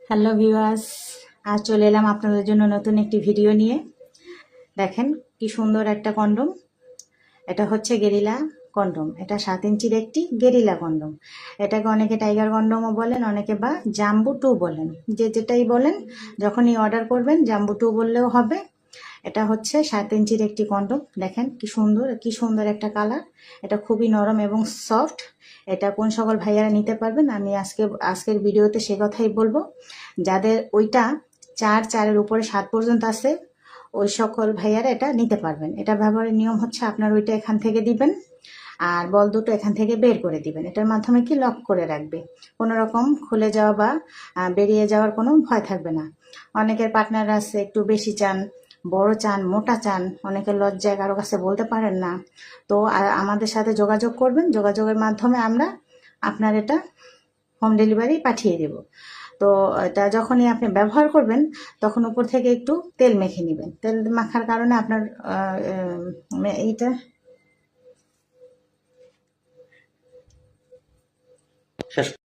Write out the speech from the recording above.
Hello viewers, আজ চলে এলাম আপনাদের জন্য নতুন একটি ভিডিও নিয়ে। দেখেন কি সুন্দর একটা কন্ডম। এটা হচ্ছে গেরিলা কন্ডম। এটা 7 ইঞ্চির একটি গেরিলা কন্ডম। এটাকে অনেকে টাইগার কন্ডমও বলেন, অনেকে বা জাম্বু 2 বলেন, যে যেটাই বলেন। যখনই অর্ডার করবেন জাম্বু 2 বললেও হবে। এটা হচ্ছে 7 ইঞ্চির একটি কন্ডম। দেখেন কি সুন্দর একটা কালার। এটা খুবই নরম এবং সফট। এটা কোন সকল ভাইয়ারা নিতে পারবেন, আমি আজকের ভিডিওতে সে কথাই বলবো। যাদের ওইটা 4 উপরে 7 পর্যন্ত আছে, ওই সকল ভাইয়ারা এটা নিতে পারবেন। এটা ব্যবহারের নিয়ম হচ্ছে আপনার ওইটা এখান থেকে দিবেন, আর বল দুটো এখান থেকে বের করে দিবেন। এটার মাধ্যমে কি লক করে রাখবে, কোনো রকম খুলে যাওয়া বা বেরিয়ে যাওয়ার কোনো ভয় থাকবে না। অনেকের পার্টনার আছে একটু বেশি চান, বড় চান, মোটা চান, অনেকের লজ্জায় কারো কাছে বলতে পারেন না। তো আমাদের সাথে যোগাযোগ করবেন, যোগাযোগের মাধ্যমে আমরা আপনার এটা হোম ডেলিভারি পাঠিয়ে দেব। তো এটা যখনই আপনি ব্যবহার করবেন তখন উপর থেকে একটু তেল মেখে নেবেন। তেল মাখার কারণে আপনার এইটা